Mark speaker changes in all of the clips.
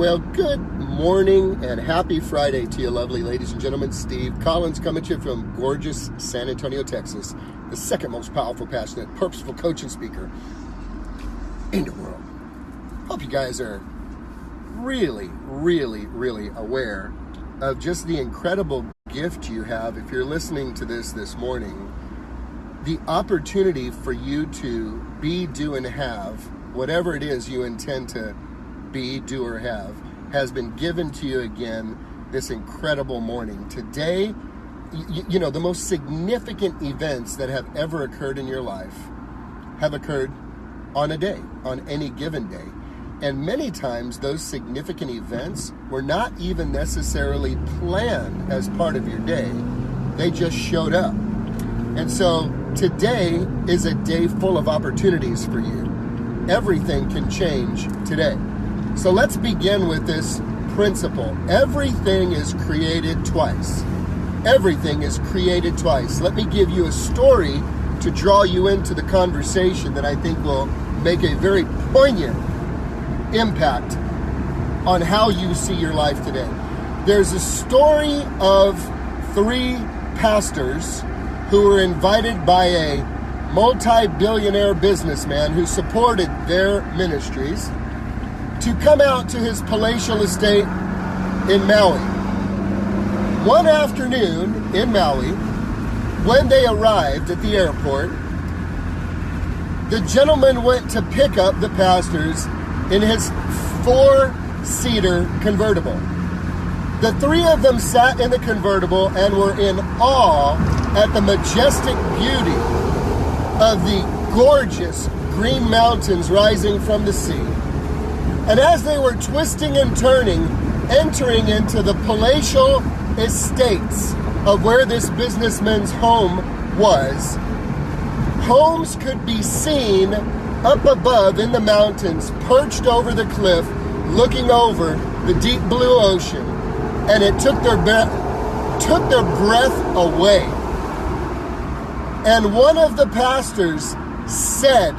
Speaker 1: Well, good morning and happy Friday to you, lovely ladies and gentlemen. Steve Collins coming to you from gorgeous San Antonio, Texas, the second most powerful, passionate, purposeful coach and speaker in the world. Hope you guys are really aware of just the incredible gift you have if you're listening to this morning. The opportunity for you to be, do, and have whatever it is you intend to be, do, or have has been given to you again this incredible morning. Today, you know, the most significant events that have ever occurred in your life have occurred on a day, on any given day. And many times those significant events were not even necessarily planned as part of your day. They just showed up. And so today is a day full of opportunities for you. Everything can change today. So let's begin with this principle. Everything is created twice. Everything is created twice. Let me give you a story to draw you into the conversation that I think will make a very poignant impact on how you see your life today. There's a story of three pastors who were invited by a multi-billionaire businessman who supported their ministries to come out to his palatial estate in Maui. One afternoon in Maui, when they arrived at the airport, the gentleman went to pick up the pastors in his 4-seater convertible. The three of them sat in the convertible and were in awe at the majestic beauty of the gorgeous green mountains rising from the sea. And as they were twisting and turning, entering into the palatial estates of where this businessman's home was, homes could be seen up above in the mountains, perched over the cliff, looking over the deep blue ocean. And it took their breath away. And one of the pastors said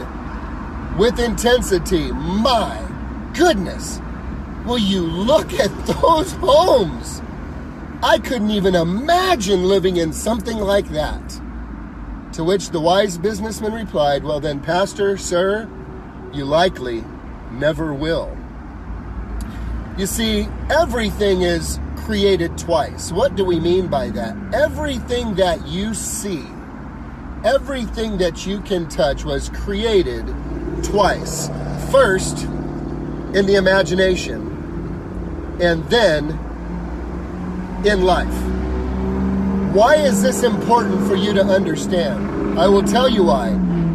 Speaker 1: with intensity, "My goodness, will you look at those homes? I couldn't even imagine living in something like that." To which the wise businessman replied, "Well then, Pastor, sir, you likely never will." You see, everything is created twice. What do we mean by that? Everything that you see, everything that you can touch was created twice. First, in the imagination, and then in life. Why is this important for you to understand? I will tell you why.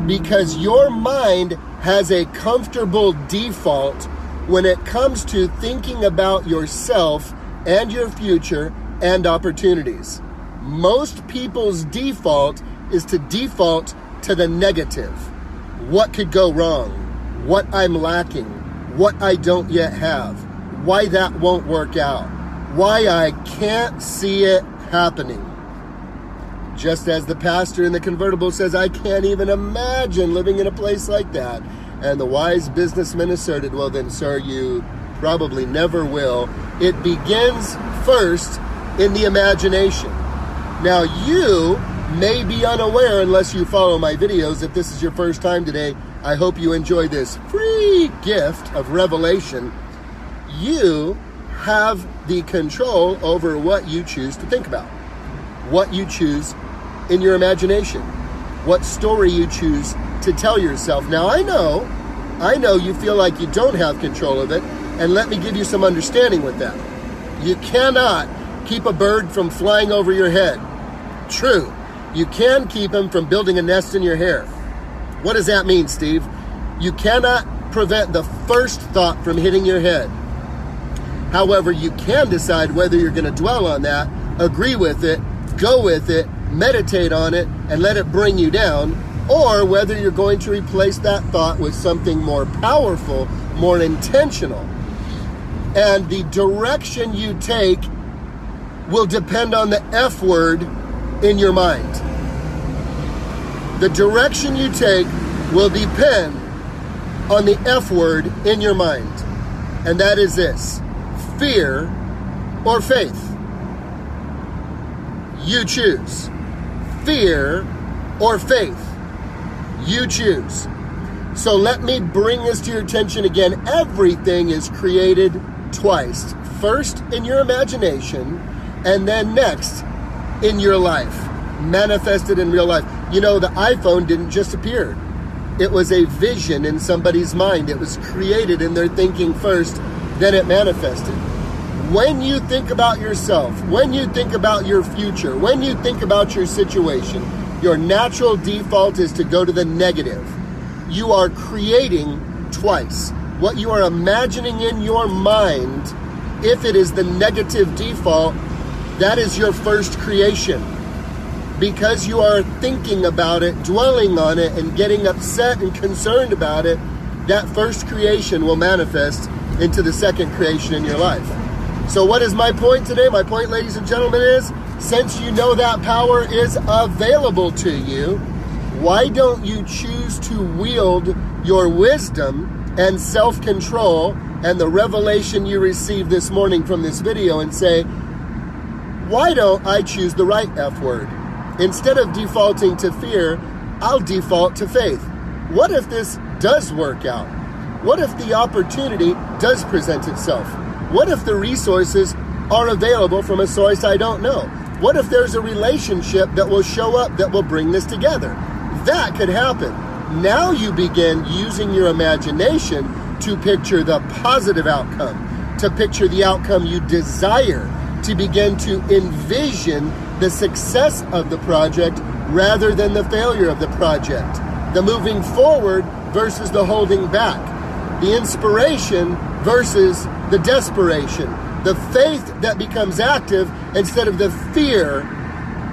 Speaker 1: Because your mind has a comfortable default when it comes to thinking about yourself and your future and opportunities. Most people's default is to default to the negative. What could go wrong? What I'm lacking? What I don't yet have? Why that won't work out? Why I can't see it happening? Just as the pastor in the convertible says, "I can't even imagine living in a place like that." And the wise businessman asserted, "Well then, sir, you probably never will." It begins first in the imagination. Now, you may be unaware unless you follow my videos. If this is your first time today, I hope you enjoy this free gift of revelation. You have the control over what you choose to think about, what you choose in your imagination, what story you choose to tell yourself. Now, I know you feel like you don't have control of it, and let me give you some understanding with that. You cannot keep a bird from flying over your head. True, you can keep him from building a nest in your hair. What does that mean, Steve? You cannot prevent the first thought from hitting your head. However, you can decide whether you're going to dwell on that, agree with it, go with it, meditate on it, and let it bring you down, or whether you're going to replace that thought with something more powerful, more intentional. And the direction you take will depend on the F word in your mind. The direction you take will depend on the F word in your mind. And that is this: fear or faith? You choose. Fear or faith? You choose. So let me bring this to your attention again. Everything is created twice. First in your imagination, and then next in your life. Manifested in real life. You know, the iPhone didn't just appear. It was a vision in somebody's mind. It was created in their thinking first, then it manifested. When you think about yourself, when you think about your future, when you think about your situation, your natural default is to go to the negative. You are creating twice. What you are imagining in your mind, if it is the negative default, that is your first creation. Because you are thinking about it, dwelling on it, and getting upset and concerned about it, that first creation will manifest into the second creation in your life. So what is my point today? My point, ladies and gentlemen, is since you know that power is available to you, why don't you choose to wield your wisdom and self-control and the revelation you received this morning from this video and say, why don't I choose the right F word? Instead of defaulting to fear, I'll default to faith. What if this does work out? What if the opportunity does present itself? What if the resources are available from a source I don't know? What if there's a relationship that will show up that will bring this together? That could happen. Now you begin using your imagination to picture the positive outcome, to picture the outcome you desire, to begin to envision the success of the project rather than the failure of the project. The moving forward versus the holding back. The inspiration versus the desperation. The faith that becomes active instead of the fear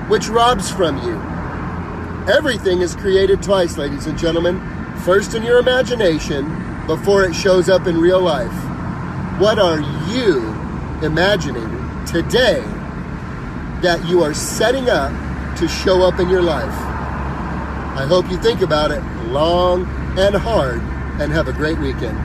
Speaker 1: which robs from you. Everything is created twice, ladies and gentlemen. First in your imagination before it shows up in real life. What are you imagining today that you are setting up to show up in your life? I hope you think about it long and hard, and have a great weekend.